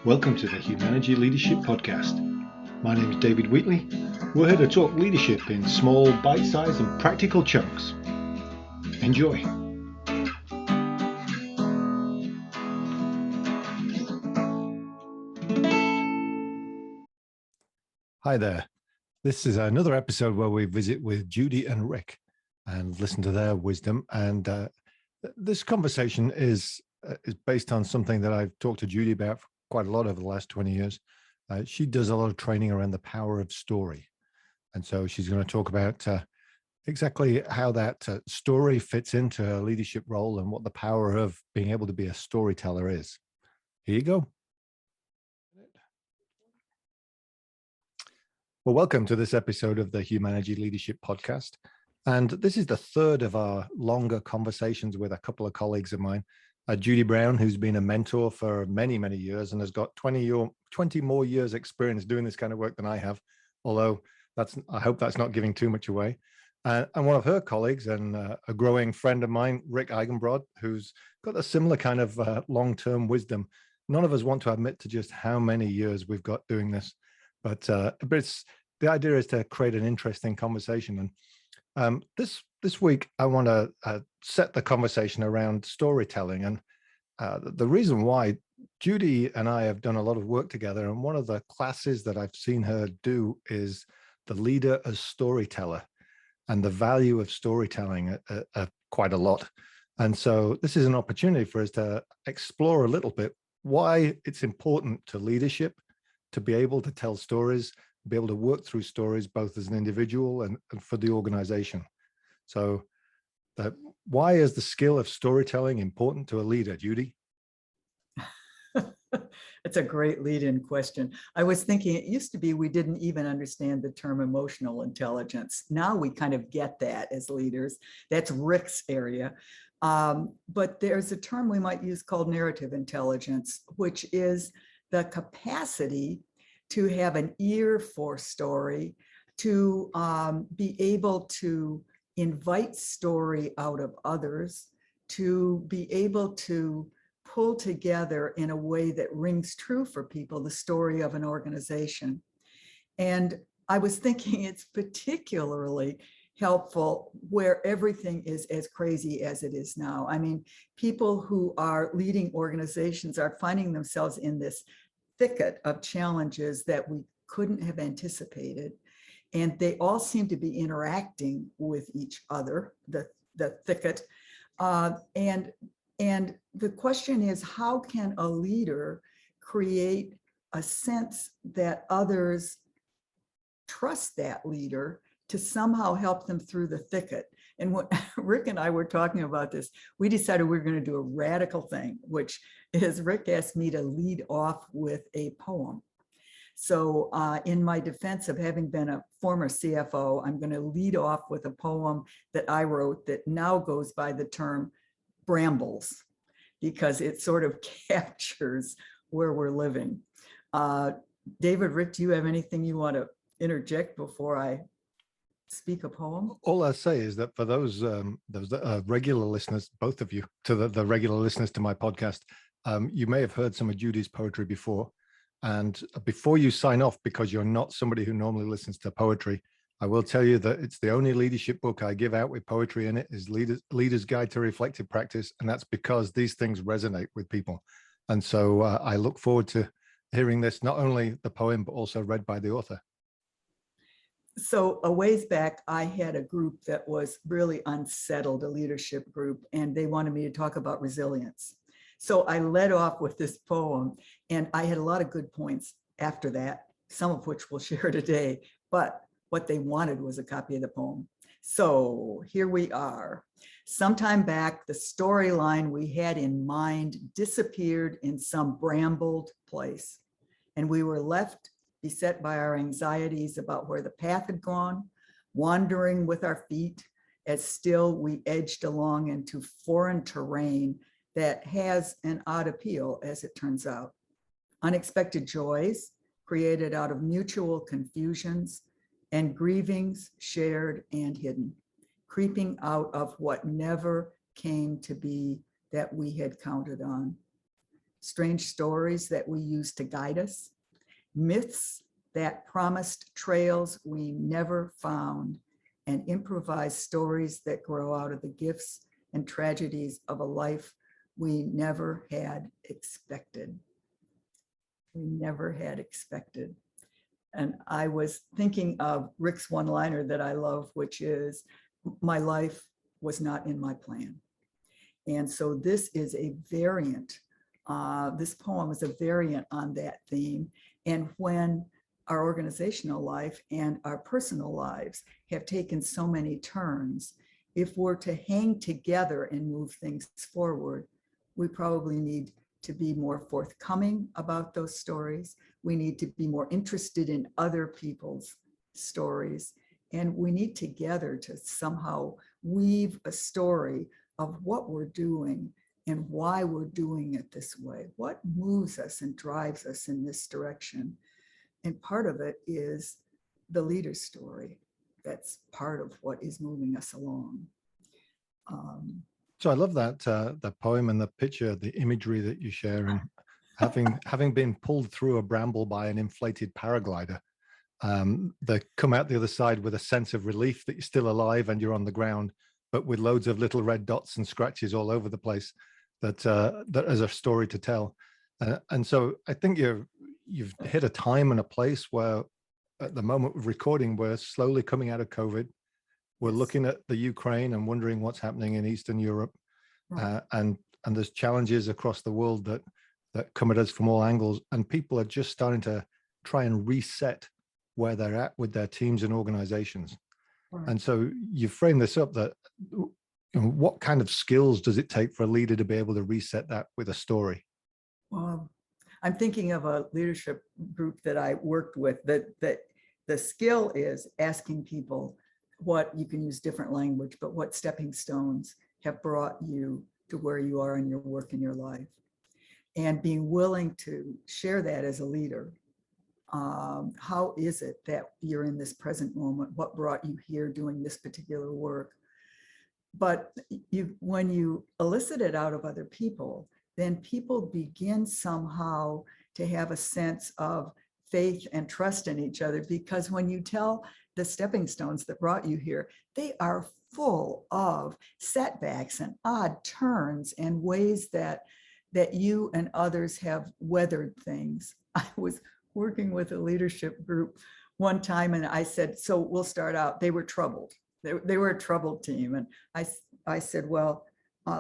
Welcome to the Humanergy Leadership Podcast. My name is David Wheatley. We're here to talk leadership in small, bite-sized and practical chunks. Enjoy. Hi there. This is another episode where we visit with Judy and Rick and listen to their wisdom. And this conversation is based on something that I've talked to Judy about for quite a lot over the last 20 years. She does a lot of training around the power of story. And so she's going to talk about exactly how that story fits into her leadership role and what the power of being able to be a storyteller is. Here you go. Well, welcome to this episode of the Humanergy Leadership Podcast. And this is the third of our longer conversations with a couple of colleagues of mine. Judy Brown, who's been a mentor for many, many years and has got 20 more years experience doing this kind of work than I have, although I hope that's not giving too much away. And one of her colleagues and a growing friend of mine, Rick Eigenbrod, who's got a similar kind of long-term wisdom. None of us want to admit to just how many years we've got doing this. But the idea is to create an interesting conversation. And this week, I want to set the conversation around storytelling. And the reason why Judy and I have done a lot of work together, and one of the classes that I've seen her do is the leader as storyteller and the value of storytelling quite a lot. And so this is an opportunity for us to explore a little bit why it's important to leadership to be able to tell stories, be able to work through stories, both as an individual and for the organization. So why is the skill of storytelling important to a leader, Judy? It's a great lead-in question. I was thinking it used to be we didn't even understand the term emotional intelligence. Now we kind of get that as leaders. That's Rick's area. But there's a term we might use called narrative intelligence, which is the capacity to have an ear for story, to be able to invite story out of others, to be able to pull together in a way that rings true for people the story of an organization. And I was thinking it's particularly helpful where everything is as crazy as it is now. I mean, people who are leading organizations are finding themselves in this thicket of challenges that we couldn't have anticipated. And they all seem to be interacting with each other, the thicket. And the question is, how can a leader create a sense that others trust that leader to somehow help them through the thicket? And when Rick and I were talking about this, we decided we were going to do a radical thing, which is Rick asked me to lead off with a poem. So in my defense of having been a former CFO, I'm going to lead off with a poem that I wrote that now goes by the term brambles, because it sort of captures where we're living. David, Rick, do you have anything you want to interject before I speak a poem? All I say is that for those regular listeners, both of you, to the regular listeners to my podcast, you may have heard some of Judy's poetry before. And before you sign off, because you're not somebody who normally listens to poetry, I will tell you that it's the only leadership book I give out with poetry in it is Leader's Guide to Reflective Practice. And that's because these things resonate with people. And so I look forward to hearing this, not only the poem, but also read by the author. So a ways back, I had a group that was really unsettled, a leadership group, and they wanted me to talk about resilience. So I led off with this poem, and I had a lot of good points after that, some of which we'll share today, but what they wanted was a copy of the poem. So here we are. Sometime back, the storyline we had in mind disappeared in some brambled place, and we were left beset by our anxieties about where the path had gone, wandering with our feet as still we edged along into foreign terrain that has an odd appeal, as it turns out. Unexpected joys created out of mutual confusions and grievings shared and hidden, creeping out of what never came to be that we had counted on. strange stories that we use to guide us, myths that promised trails we never found, and improvised stories that grow out of the gifts and tragedies of a life we never had expected. We never had expected. And I was thinking of Rick's one-liner that I love, which is, my life was not in my plan. And so this is a variant. This poem is a variant on that theme. And when our organizational life and our personal lives have taken so many turns, if we're to hang together and move things forward, we probably need to be more forthcoming about those stories. We need to be more interested in other people's stories. And we need together to somehow weave a story of what we're doing and why we're doing it this way. What moves us and drives us in this direction? And part of it is the leader's story. That's part of what is moving us along. So I love that the poem and the picture, the imagery that you share, and having been pulled through a bramble by an inflated paraglider, they come out the other side with a sense of relief that you're still alive and you're on the ground, but with loads of little red dots and scratches all over the place. That is a story to tell, and so I think you've hit a time and a place where, at the moment of recording, we're slowly coming out of COVID. We're looking at the Ukraine and wondering what's happening in Eastern Europe, right. and there's challenges across the world that come at us from all angles, and people are just starting to try and reset where they're at with their teams and organizations. Right. And so you frame this up that, what kind of skills does it take for a leader to be able to reset that with a story? Well, I'm thinking of a leadership group that I worked with, that the skill is asking people what, you can use different language, but what stepping stones have brought you to where you are in your work and your life, and being willing to share that as a leader. How is it that you're in this present moment? What brought you here doing this particular work? But when you elicit it out of other people, then people begin somehow to have a sense of faith and trust in each other, because when you tell the stepping stones that brought you here, they are full of setbacks and odd turns and ways that you and others have weathered things. I was working with a leadership group one time, and I said, so we'll start out. They were troubled. They were a troubled team. And I said, well,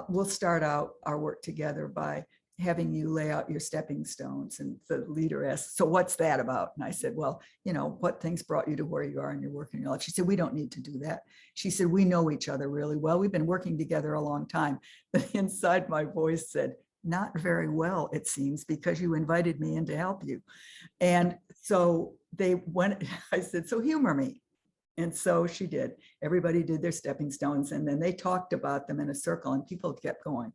we'll start out our work together by having you lay out your stepping stones. And the leader asked, so what's that about? And I said, well, what things brought you to where you are in your work and your life? She said, we don't need to do that. She said, we know each other really well. We've been working together a long time. But inside my voice said, not very well, it seems, because you invited me in to help you. And so they went, I said, so humor me. And so she did. Everybody did their stepping stones, and then they talked about them in a circle, and people kept going,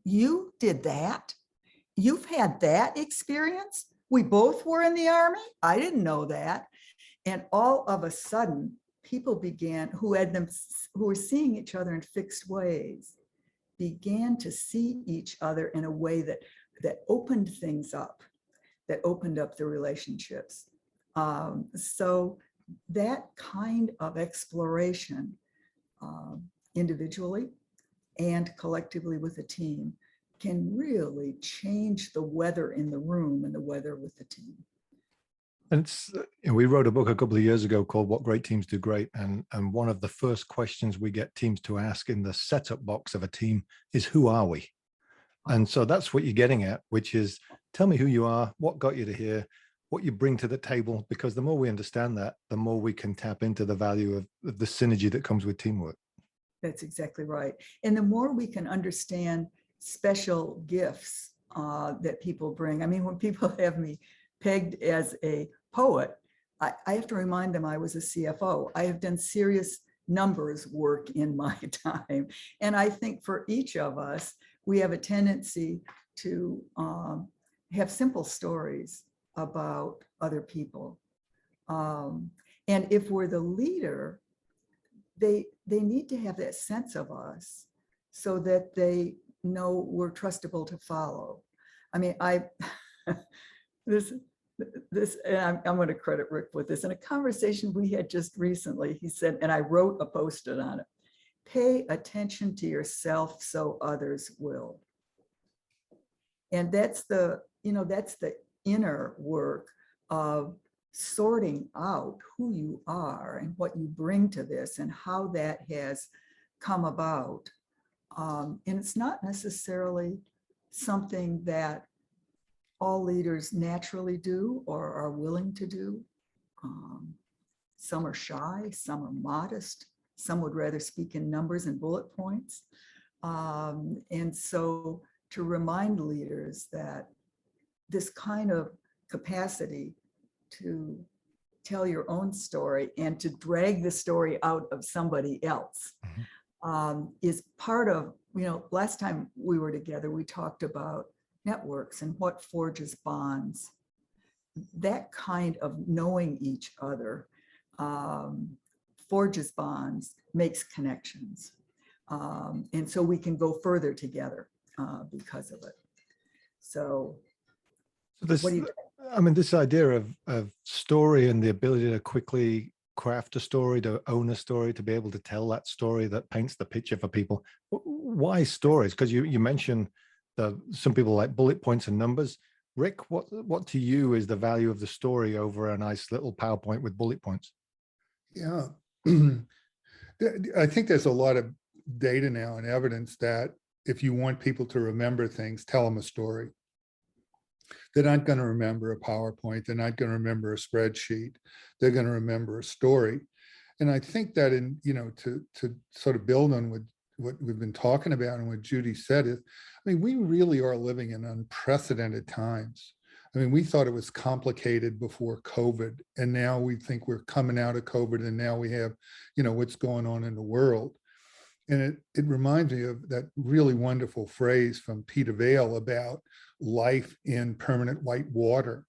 you did that? You've had that experience? We both were in the Army? I didn't know that. And all of a sudden, people began, who were seeing each other in fixed ways, began to see each other in a way that opened things up, that opened up the relationships. So that kind of exploration, individually and collectively with a team, can really change the weather in the room and the weather with the team. And we wrote a book a couple of years ago called What Great Teams Do Great. And one of the first questions we get teams to ask in the setup box of a team is, who are we? And so that's what you're getting at, which is, tell me who you are, what got you to here, what you bring to the table, because the more we understand that, the more we can tap into the value of the synergy that comes with teamwork. That's exactly right. And the more we can understand special gifts that people bring. I mean, when people have me pegged as a poet, I have to remind them I was a CFO. I have done serious numbers work in my time. And I think for each of us, we have a tendency to have simple stories about other people. And if we're the leader, they need to have that sense of us so that they know we're trustable to follow. I mean, this, and I'm going to credit Rick with this. In a conversation we had just recently, he said, and I wrote a post-it on it, pay attention to yourself so others will. And that's the inner work of sorting out who you are and what you bring to this and how that has come about. And it's not necessarily something that all leaders naturally do or are willing to do. Some are shy, some are modest, some would rather speak in numbers and bullet points. And so to remind leaders that this kind of capacity to tell your own story and to drag the story out of somebody else is part of, last time we were together, we talked about networks and what forges bonds. That kind of knowing each other forges bonds, makes connections. And so we can go further together because of it. So this, what do you I mean, this idea of story and the ability to quickly craft a story, to own a story, to be able to tell that story that paints the picture for people. Why stories? Because you mentioned some people like bullet points and numbers. Rick, what to you is the value of the story over a nice little PowerPoint with bullet points? Yeah, I think there's a lot of data now and evidence that if you want people to remember things, tell them a story. They're not going to remember a PowerPoint. They're not going to remember a spreadsheet. They're going to remember a story. And I think that to sort of build on what we've been talking about and what Judy said is, I mean, we really are living in unprecedented times. I mean, we thought it was complicated before COVID, and now we think we're coming out of COVID, and now we have, what's going on in the world. And it reminds me of that really wonderful phrase from Peter Vale about life in permanent white water.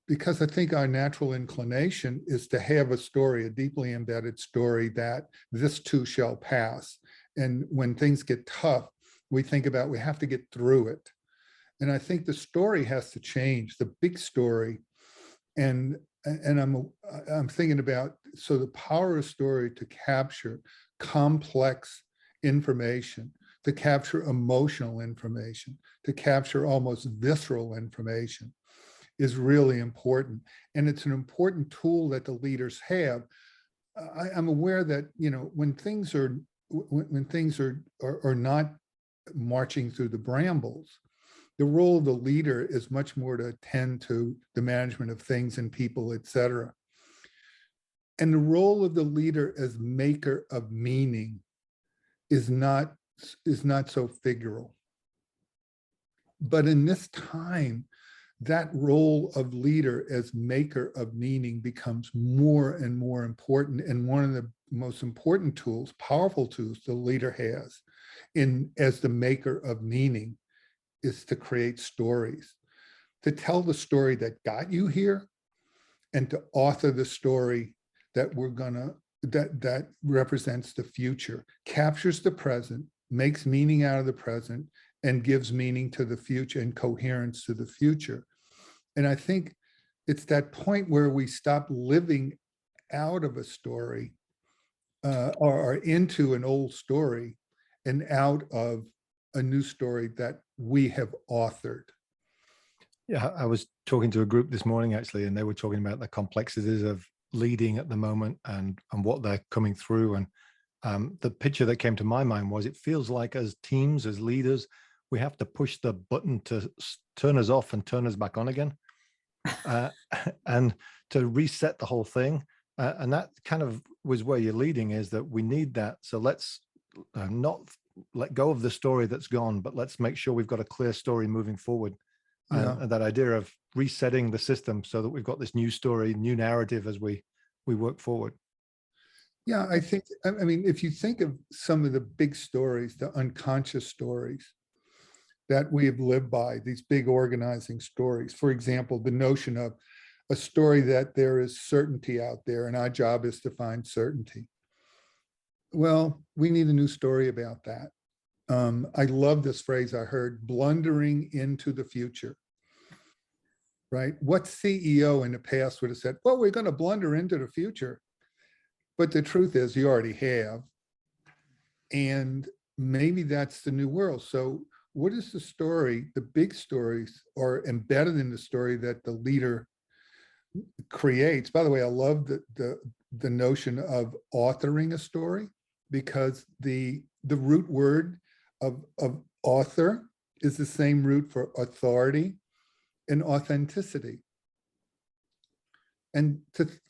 Because I think our natural inclination is to have a story, a deeply embedded story that this too shall pass. And when things get tough, we think about we have to get through it. And I think the story has to change, the big story. And I'm thinking about, so the power of story to capture complex information, to capture emotional information, to capture almost visceral information is really important. And it's an important tool that the leaders have. I'm aware that, when things are not marching through the brambles, the role of the leader is much more to attend to the management of things and people, et cetera. And the role of the leader as maker of meaning is not so figural. But in this time, that role of leader as maker of meaning becomes more and more important. And one of the most important tools, powerful tools the leader has as the maker of meaning is to create stories, to tell the story that got you here and to author the story that that represents the future, captures the present, makes meaning out of the present, and gives meaning to the future and coherence to the future. And I think it's that point where we stop living out of a story or into an old story and out of a new story that we have authored. Yeah, I was talking to a group this morning, actually, and they were talking about the complexities of leading at the moment and what they're coming through. And the picture that came to my mind was, it feels like as teams, as leaders, we have to push the button to turn us off and turn us back on again, and to reset the whole thing. And that kind of was where you're leading, is that we need that. So let's not let go of the story that's gone, but let's make sure we've got a clear story moving forward. And that idea of resetting the system so that we've got this new story, new narrative as we work forward. Yeah, I think, I mean, if you think of some of the big stories, the unconscious stories that we have lived by, these big organizing stories, for example, the notion of a story that there is certainty out there and our job is to find certainty. Well, we need a new story about that. I love this phrase I heard, blundering into the future, right? What CEO in the past would have said, well, we're going to blunder into the future. But the truth is you already have. And maybe that's the new world. So what is the story? The big stories are embedded in the story that the leader creates. By the way, I love the notion of authoring a story, because the root word of author is the same root for authority and authenticity. And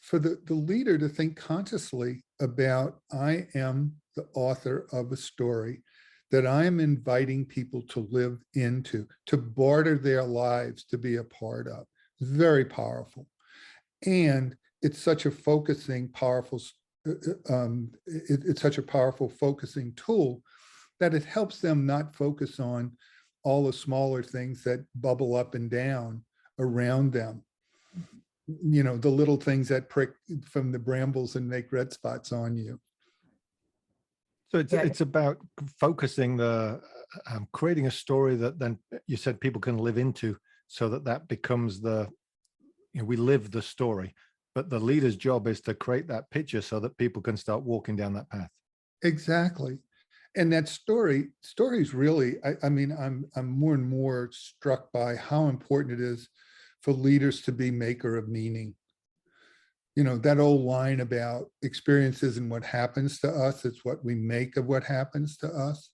for the leader to think consciously about, I am the author of a story that I am inviting people to live into, to barter their lives, to be a part of. Very powerful. And it's such a focusing, powerful, it's such a powerful focusing tool that it helps them not focus on all the smaller things that bubble up and down around them. You know, the little things that prick from the brambles and make red spots on you. So it's about focusing creating a story that then you said people can live into, so that becomes we live the story. But the leader's job is to create that picture so that people can start walking down that path. Exactly. And that story is really, I mean, I'm more and more struck by how important it is for leaders to be maker of meaning. You know, that old line about experiences and what happens to us, it's what we make of what happens to us.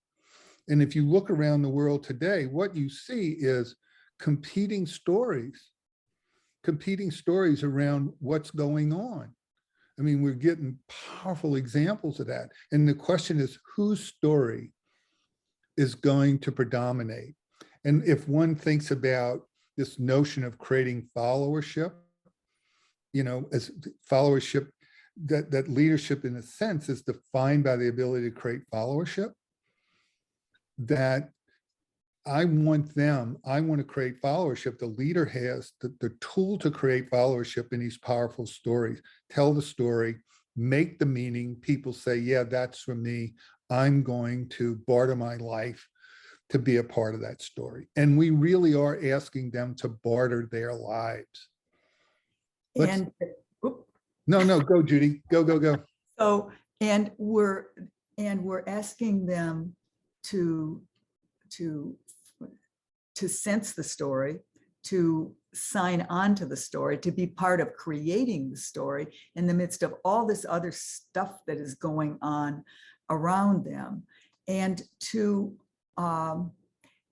And if you look around the world today, what you see is competing stories around what's going on. I mean, we're getting powerful examples of that. And the question is, whose story is going to predominate? And if one thinks about this notion of creating followership, you know, as followership, that leadership in a sense is defined by the ability to create followership, that I want to create followership. The leader has the tool to create followership in these powerful stories. Tell the story, make the meaning. People say, yeah, that's for me. I'm going to barter my life to be a part of that story. And we really are asking them to barter their lives. No, go, Judy. Go. So, and we're asking them to sense the story, to sign on to the story, to be part of creating the story in the midst of all this other stuff that is going on around them, and to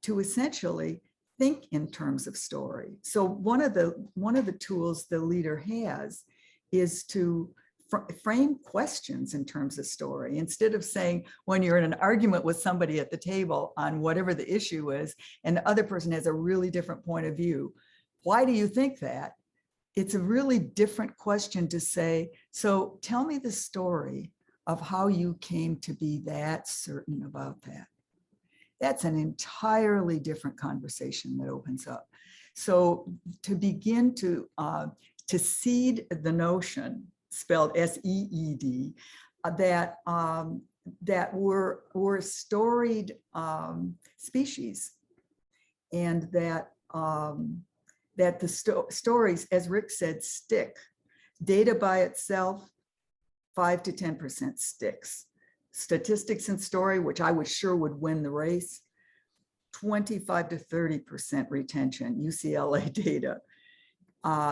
essentially think in terms of story. So one of the tools the leader has is to frame questions in terms of story. Instead of saying, when you're in an argument with somebody at the table on whatever the issue is, and the other person has a really different point of view, why do you think that? It's a really different question to say, so tell me the story of how you came to be that certain about that. That's an entirely different conversation that opens up. So to begin to seed the notion, spelled S-E-E-D, that we're a storied species, and that the stories, as Rick said, stick. Data by itself, 5 to 10% sticks. Statistics and story, which I was sure would win the race, 25 to 30% retention, UCLA data.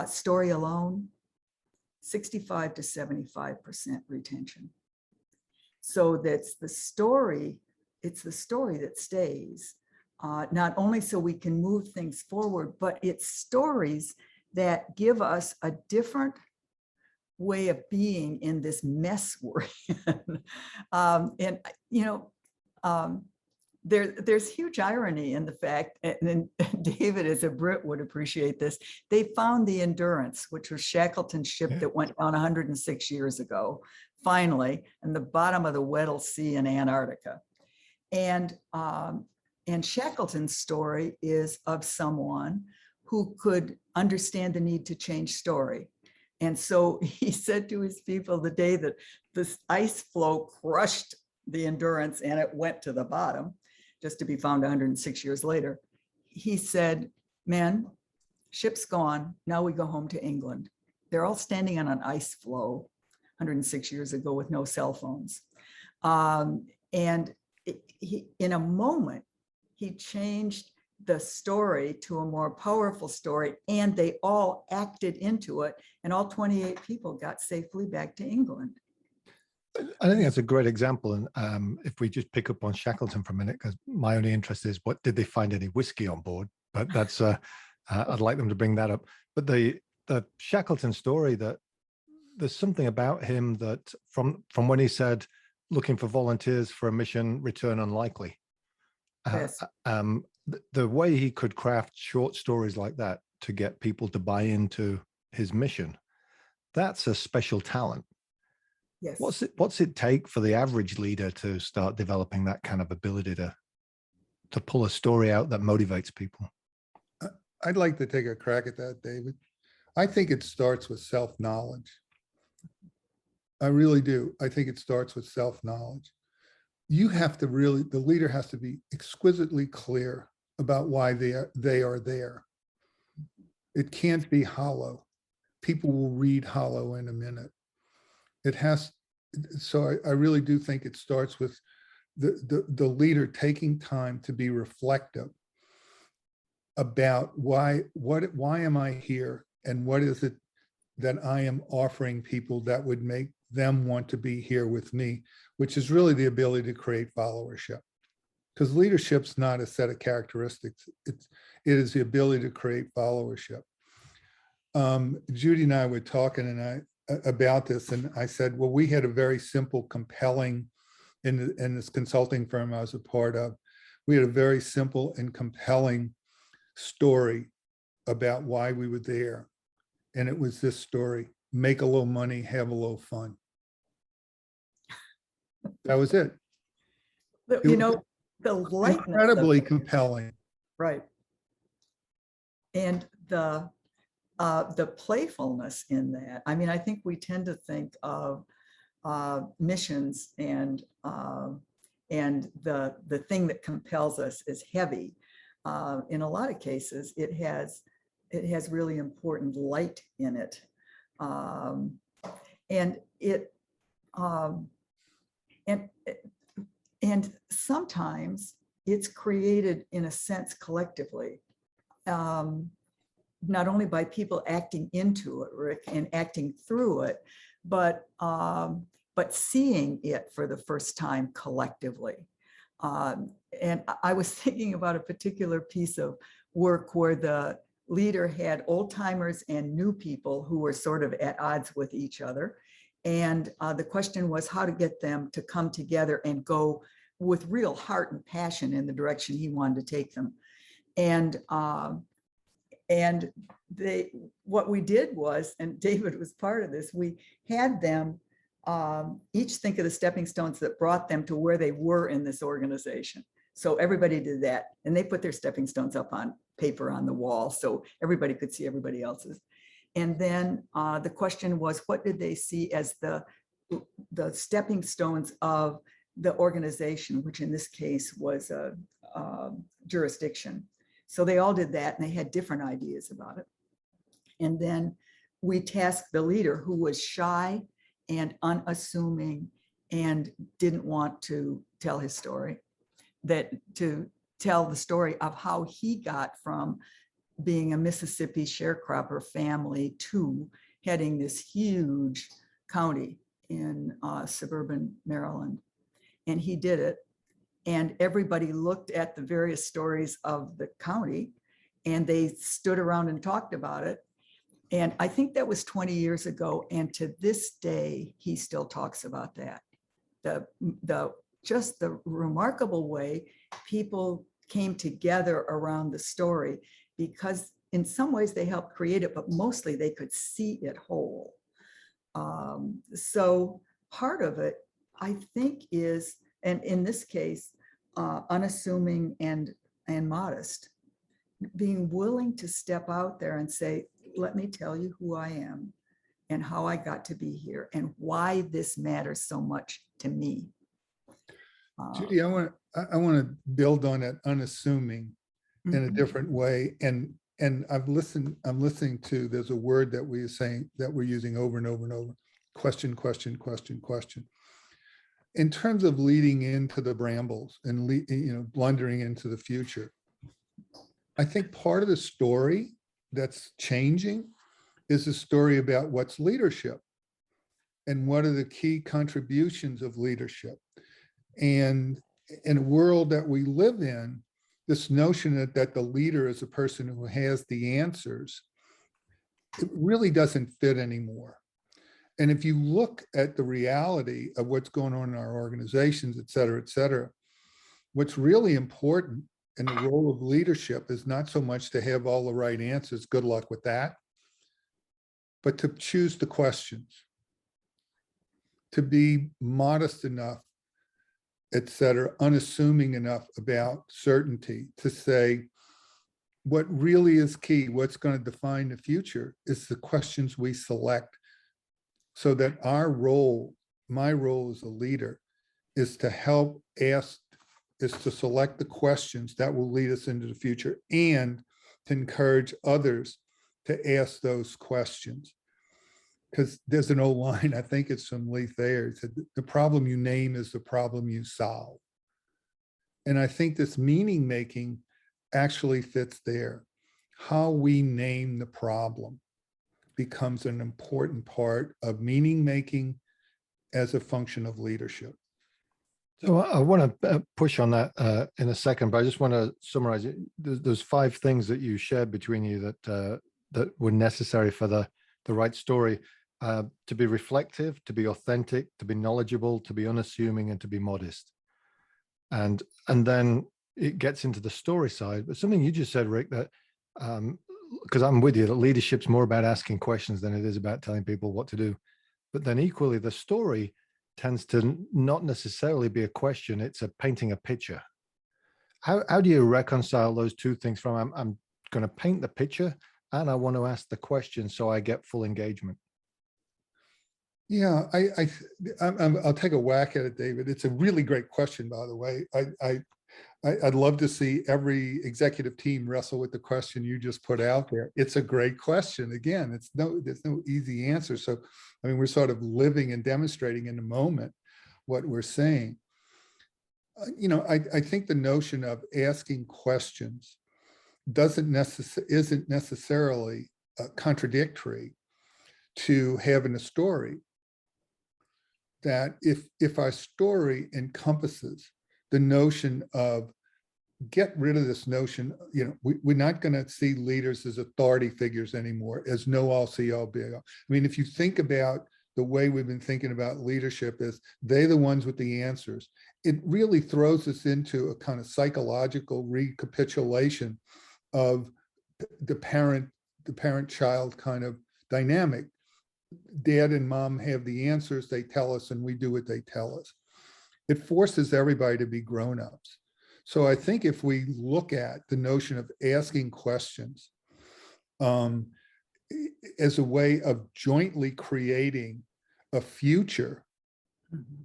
Story alone, 65 to 75% retention. So that's the story, it's the story that stays, not only so we can move things forward, but it's stories that give us a different way of being in this mess we're in. And, you know, there's huge irony in the fact, and David as a Brit would appreciate this, they found the Endurance, which was Shackleton's ship that went down 106 years ago, finally, in the bottom of the Weddell Sea in Antarctica. And Shackleton's story is of someone who could understand the need to change story. And so he said to his people the day that this ice floe crushed the Endurance and it went to the bottom, just to be found 106 years later. He said, "Men, ship's gone. Now we go home to England." They're all standing on an ice floe 106 years ago with no cell phones. And in a moment, he changed the story to a more powerful story, and they all acted into it, and all 28 people got safely back to England. I think that's a great example. And if we just pick up on Shackleton for a minute, because my only interest is, what did they find any whiskey on board? But that's I'd like them to bring that up. But the Shackleton story, that there's something about him that from when he said, looking for volunteers for a mission, return unlikely. Yes. The way he could craft short stories like that to get people to buy into his mission, that's a special talent. Yes. What's it take for the average leader to start developing that kind of ability to pull a story out that motivates people? I'd like to take a crack at that, David. I think it starts with self-knowledge. I really do. I think it starts with self-knowledge. You have to really, the leader has to be exquisitely clear about why they are there. It can't be hollow. People will read hollow in a minute. It has, so I really do think it starts with the leader taking time to be reflective about why am I here, and what is it that I am offering people that would make them want to be here with me, which is really the ability to create followership. Because leadership's not a set of characteristics, it is the ability to create followership. Judy and I were talking about this, and I said, well, we had a very simple, compelling, in this consulting firm I was a part of, we had a very simple and compelling story about why we were there. And it was this story: make a little money, have a little fun. That was it. You know, the lightness, incredibly compelling. Right. And the playfulness in that. I mean, I think we tend to think of missions and the thing that compels us is heavy. In a lot of cases, it has really important light in it, and sometimes it's created in a sense collectively, not only by people acting into it, Rick, and acting through it, but seeing it for the first time collectively. And I was thinking about a particular piece of work where the leader had old timers and new people who were sort of at odds with each other. And the question was how to get them to come together and go with real heart and passion in the direction he wanted to take them. And what we did was, and David was part of this, we had them each think of the stepping stones that brought them to where they were in this organization. So everybody did that, and they put their stepping stones up on paper on the wall so everybody could see everybody else's. And then the question was, what did they see as the stepping stones of the organization, which in this case was a jurisdiction. So they all did that, and they had different ideas about it. And then we tasked the leader, who was shy and unassuming and didn't want to tell his story, to tell the story of how he got from being a Mississippi sharecropper family to heading this huge county in suburban Maryland. And he did it. And everybody looked at the various stories of the county, and they stood around and talked about it. And I think that was 20 years ago. And to this day, he still talks about that. Just the remarkable way people came together around the story, because in some ways they helped create it, but mostly they could see it whole. So part of it, I think, is, and in this case, unassuming and modest, being willing to step out there and say, let me tell you who I am and how I got to be here and why this matters so much to me. Judy, I want to build on that unassuming in a different way. And I'm listening to, there's a word that we're saying that we're using over and over and over. Question, question, question, question. In terms of leading into the brambles and blundering into the future, I think part of the story that's changing is a story about what's leadership and what are the key contributions of leadership. And in a world that we live in, this notion that the leader is a person who has the answers, it really doesn't fit anymore. And if you look at the reality of what's going on in our organizations, et cetera, what's really important in the role of leadership is not so much to have all the right answers, good luck with that, but to choose the questions, to be modest enough, et cetera, unassuming enough about certainty to say, what really is key, what's going to define the future is the questions we select, so that our role, my role as a leader, is to help ask, is to select the questions that will lead us into the future and to encourage others to ask those questions. Because there's an old line, I think it's from Lee Thayer, said, the problem you name is the problem you solve. And I think this meaning making actually fits there. How we name the problem becomes an important part of meaning making as a function of leadership. So I want to push on that in a second, but I just want to summarize it. There's 5 things that you shared between you that were necessary for the right story. To be reflective, to be authentic, to be knowledgeable, to be unassuming, and to be modest. And then it gets into the story side. But something you just said, Rick, that because I'm with you, that leadership's more about asking questions than it is about telling people what to do. But then equally, the story tends to not necessarily be a question, it's a painting a picture. How do you reconcile those two things from I'm going to paint the picture and I want to ask the question so I get full engagement? Yeah, I'll take a whack at it, David. It's a really great question, by the way. I'd love to see every executive team wrestle with the question you just put out there. It's a great question. Again, there's no easy answer. So, I mean, we're sort of living and demonstrating in the moment what we're saying. I think the notion of asking questions isn't necessarily contradictory to having a story. That if our story encompasses the notion of get rid of this notion, we're not going to see leaders as authority figures anymore, as know all, see all, be all. I mean, if you think about the way we've been thinking about leadership as they're the ones with the answers, it really throws us into a kind of psychological recapitulation of the parent-child kind of dynamic. Dad and mom have the answers, they tell us, and we do what they tell us. It forces everybody to be grown-ups. So I think if we look at the notion of asking questions as a way of jointly creating a future,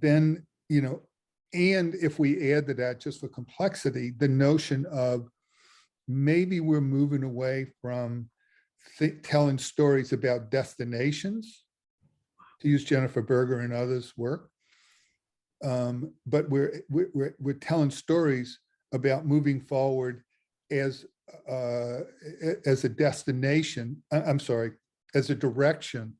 then, and if we add to that, just for complexity, the notion of maybe we're moving away from telling stories about destinations, to use Jennifer Berger and others' work, but we're telling stories about moving forward as a destination. As a direction,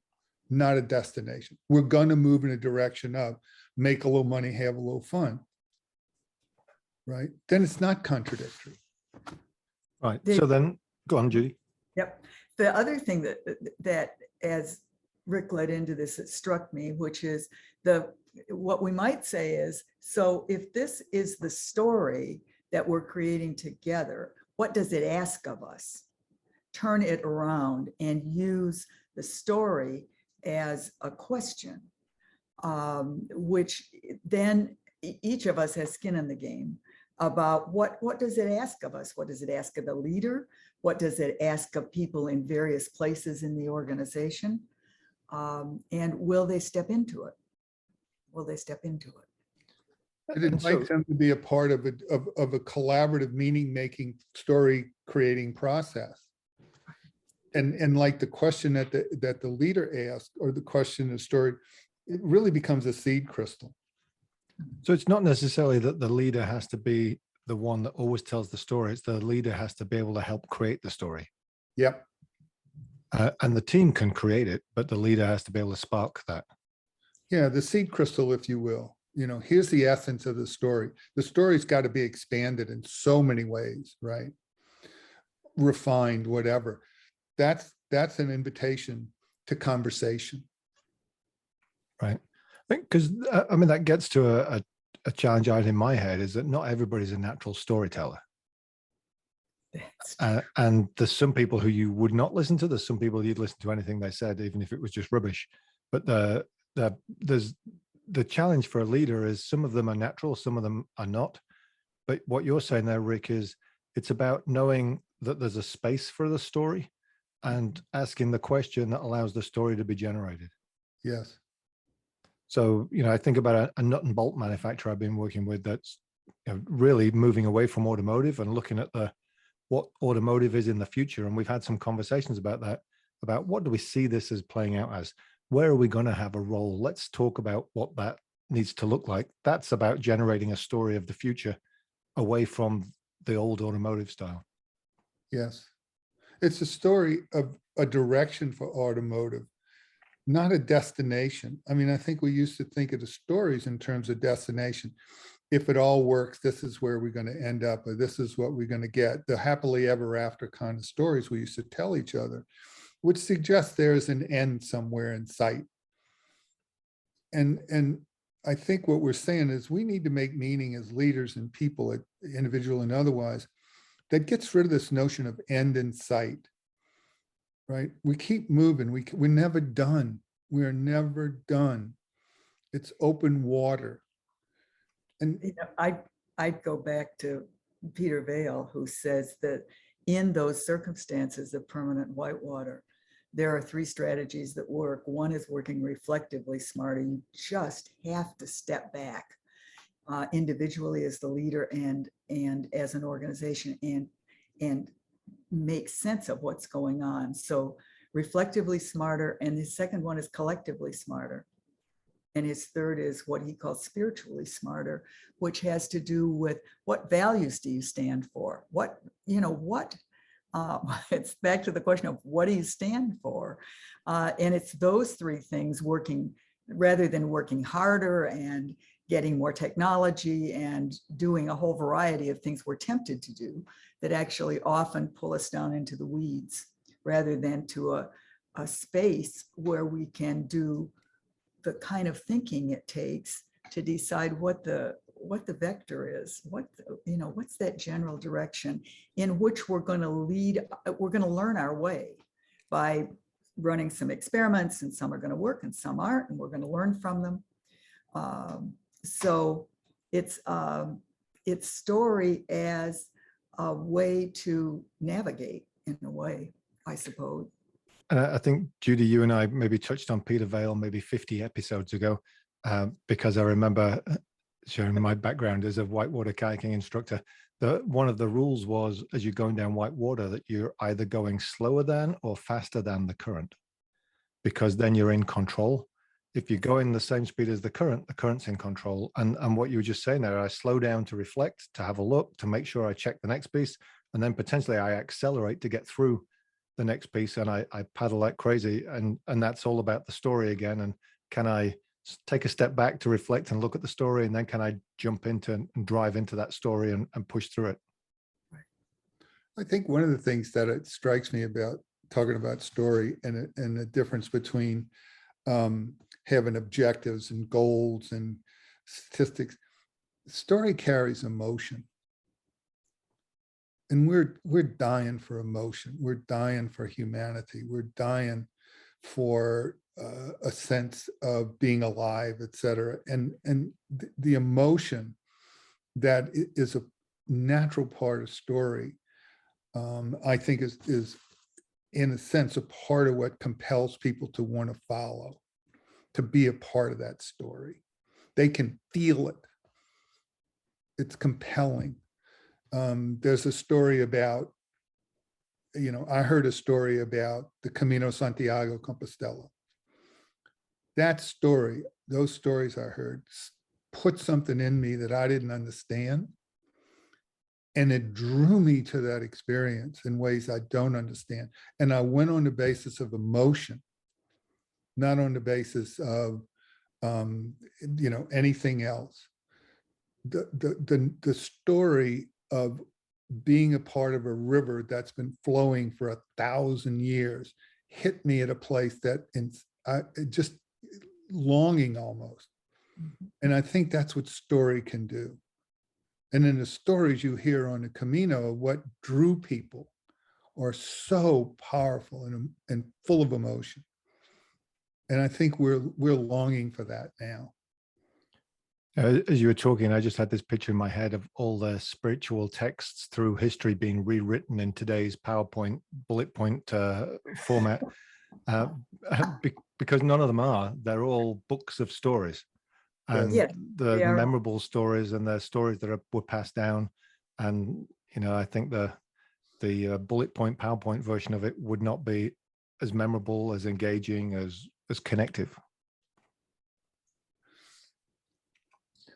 not a destination. We're going to move in a direction of make a little money, have a little fun, right? Then it's not contradictory. Right. So then, go on, Judy. Yep. The other thing that as Rick led into this, it struck me, which is what we might say is, so if this is the story that we're creating together, what does it ask of us? Turn it around and use the story as a question, which then each of us has skin in the game about what does it ask of us? What does it ask of the leader? What does it ask of people in various places in the organization? And will they step into it? Will they step into it? It And so, invites them to be a part of a collaborative, meaning-making, story-creating process. And like the question that the leader asked, or the question in the story, it really becomes a seed crystal. so it's not necessarily that the leader has to be the one that always tells the story. It's the leader has to be able to help create the story. Yep. And the team can create it, but the leader has to be able to spark that. Yeah, the seed crystal, if you will. Here's the essence of the story. The story's got to be expanded in so many ways, right? Refined, whatever. That's an invitation to conversation. Right. I think because I mean, that gets to a challenge I had in my head, is that not everybody's a natural storyteller. And there's some people who you would not listen to. There's some people you'd listen to anything they said, even if it was just rubbish. But there's the challenge for a leader is some of them are natural, some of them are not. But what you're saying there, Rick, is it's about knowing that there's a space for the story and asking the question that allows the story to be generated. Yes. So, I think about a nut and bolt manufacturer I've been working with that's really moving away from automotive and looking at what automotive is in the future. And we've had some conversations about that, about what do we see this as playing out as? Where are we going to have a role? Let's talk about what that needs to look like. That's about generating a story of the future away from the old automotive style. Yes. It's a story of a direction for automotive, not a destination. I mean, I think we used to think of the stories in terms of destination. If it all works, this is where we're going to end up, or this is what we're going to get. The happily ever after kind of stories we used to tell each other, which suggests there is an end somewhere in sight. And I think what we're saying is we need to make meaning as leaders and people, individual and otherwise, that gets rid of this notion of end in sight. Right? We keep moving. We're never done. We're never done. It's open water. And I'd go back to Peter Vale, who says that in those circumstances of permanent whitewater, there are 3 strategies that work. One is working reflectively smarter. You just have to step back individually as the leader and as an organization and make sense of what's going on. So reflectively smarter. And the second one is collectively smarter. And his third is what he calls spiritually smarter, which has to do with what values do you stand for? It's back to the question of what do you stand for? And it's those 3 things working rather than working harder and getting more technology and doing a whole variety of things we're tempted to do that actually often pull us down into the weeds rather than to a space where we can do the kind of thinking it takes to decide what the vector is, what's that general direction in which we're going to lead. We're going to learn our way by running some experiments, and some are going to work and some aren't, and we're going to learn from them. So it's story as a way to navigate in a way, I suppose. I think, Judy, you and I maybe touched on Peter Vale maybe 50 episodes ago, because I remember sharing my background as a whitewater kayaking instructor. One of the rules was, as you're going down whitewater, that you're either going slower than or faster than the current, because then you're in control. If you go in the same speed as the current's in control. And what you were just saying there, I slow down to reflect, to have a look, to make sure I check the next piece, and then potentially I accelerate to get through the next piece, and I paddle like crazy, and that's all about the story again. And can I take a step back to reflect and look at the story, and then can I jump into and drive into that story and push through it? I think one of the things that it strikes me about talking about story and the difference between having objectives and goals and statistics, story carries emotion. And we're dying for emotion. We're dying for humanity. We're dying for a sense of being alive, et cetera. And the emotion that is a natural part of story, I think is in a sense a part of what compels people to want to follow, to be a part of that story. They can feel it. it's compelling. There's a story about, I heard a story about the Camino Santiago Compostela. That story, those stories I heard, put something in me that I didn't understand. And it drew me to that experience in ways I don't understand. And I went on the basis of emotion, not on the basis of, anything else. The story of being a part of a river that's been flowing for 1,000 years hit me at a place that just longing almost. And I think that's what story can do. And in the stories you hear on the Camino, what drew people are so powerful and full of emotion. And I think we're longing for that now. As you were talking, I just had this picture in my head of all the spiritual texts through history being rewritten in today's PowerPoint bullet point format, because none of them are. They're all books of stories, and the memorable stories and the stories that were passed down. And I think the bullet point PowerPoint version of it would not be as memorable, as engaging, as connective.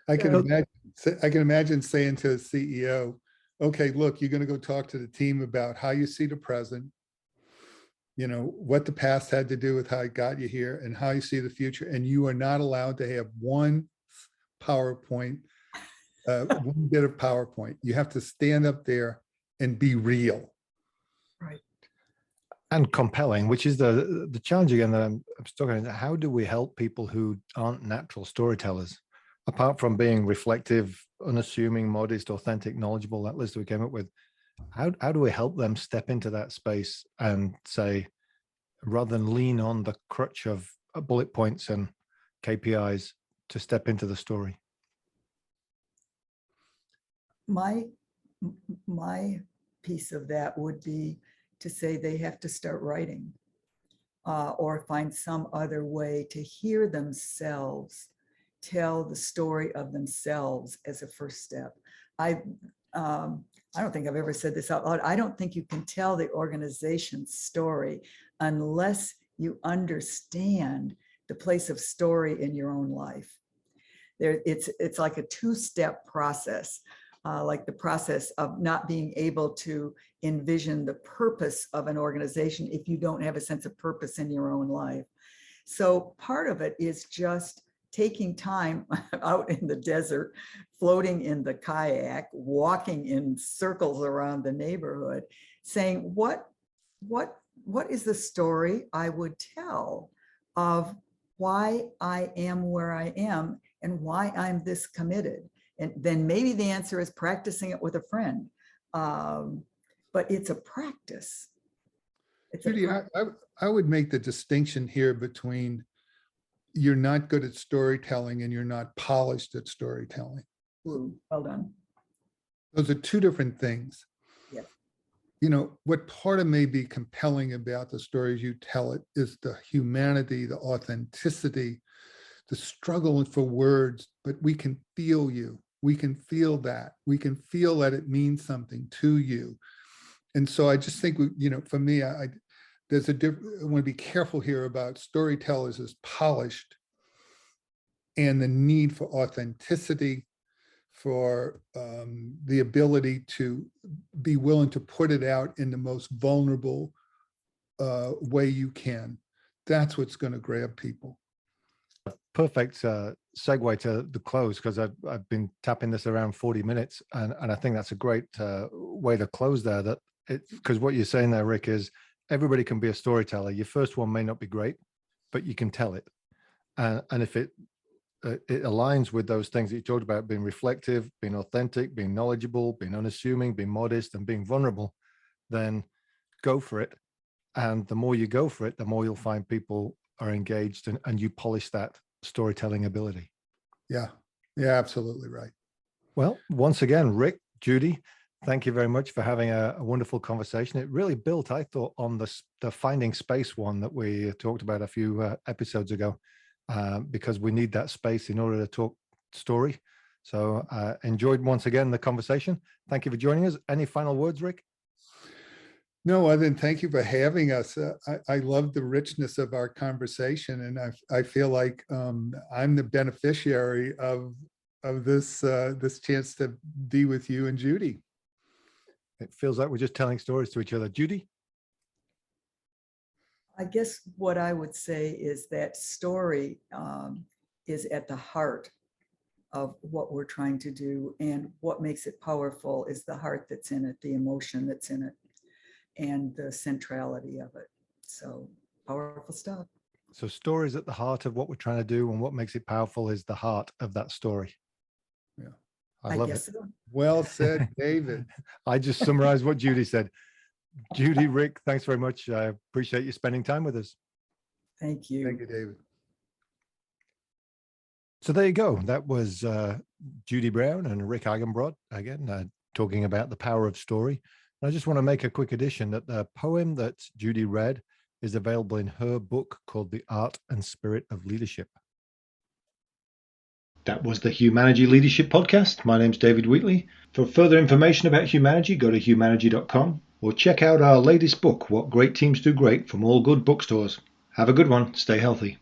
I can imagine saying to a CEO, okay, look, you're going to go talk to the team about how you see the present, what the past had to do with how it got you here, and how you see the future. And you are not allowed to have one PowerPoint, one bit of PowerPoint. You have to stand up there and be real. Right. And compelling, which is the challenge again that I'm talking about. How do we help people who aren't natural storytellers? Apart from being reflective, unassuming, modest, authentic, knowledgeable, that list we came up with, how do we help them step into that space and say, rather than lean on the crutch of bullet points and KPIs, to step into the story? My piece of that would be to say they have to start writing, or find some other way to hear themselves tell the story of themselves as a first step. I don't think I've ever said this out loud. I don't think you can tell the organization's story unless you understand the place of story in your own life. It's like a two-step process, like the process of not being able to envision the purpose of an organization if you don't have a sense of purpose in your own life. So part of it is just taking time out in the desert, floating in the kayak, walking in circles around the neighborhood, saying, what is the story I would tell of why I am where I am and why I'm this committed? And then maybe the answer is practicing it with a friend. But it's a practice. Judy, I would make the distinction here between you're not good at storytelling and you're not polished at storytelling. Ooh, well done. Those are two different things. Yes. What part of may be compelling about the stories you tell it is the humanity, the authenticity, the struggle for words, but we can feel you. We can feel that. We can feel that it means something to you. And so I just think, for me, I want to be careful here about storytellers as polished and the need for authenticity, for the ability to be willing to put it out in the most vulnerable way you can. That's what's going to grab people. Perfect segue to the close, because I've been tapping this around 40 minutes, and I think that's a great way to close there. Because what you're saying there, Rick, is everybody can be a storyteller. Your first one may not be great, but you can tell it. And if it aligns with those things that you talked about, being reflective, being authentic, being knowledgeable, being unassuming, being modest, and being vulnerable, then go for it. And the more you go for it, the more you'll find people are engaged, and you polish that storytelling ability. Yeah, absolutely right. Well, once again, Rick, Judy, thank you very much for having a wonderful conversation. It really built, I thought, on the finding space one that we talked about a few episodes ago, because we need that space in order to talk story. So enjoyed once again the conversation. Thank you for joining us. Any final words, Rick? No, other than thank you for having us. I love the richness of our conversation, and I feel like I'm the beneficiary of this chance to be with you and Judy. It feels like we're just telling stories to each other. Judy? I guess what I would say is that story is at the heart of what we're trying to do, and what makes it powerful is the heart that's in it, the emotion that's in it, and the centrality of it. So powerful stuff. So story is at the heart of what we're trying to do, and what makes it powerful is the heart of that story. Yeah, I love guess it. so. Well said, David. I just summarized what Judy said. Judy, Rick, thanks very much. I appreciate you spending time with us. Thank you. Thank you, David. So there you go. That was Judy Brown and Rick Eigenbrod again, talking about the power of story. And I just want to make a quick addition that the poem that Judy read is available in her book called The Art and Spirit of Leadership. That was the Humanergy Leadership Podcast. My name's David Wheatley. For further information about Humanergy, go to humanergy.com or check out our latest book, What Great Teams Do Great, from all good bookstores. Have a good one. Stay healthy.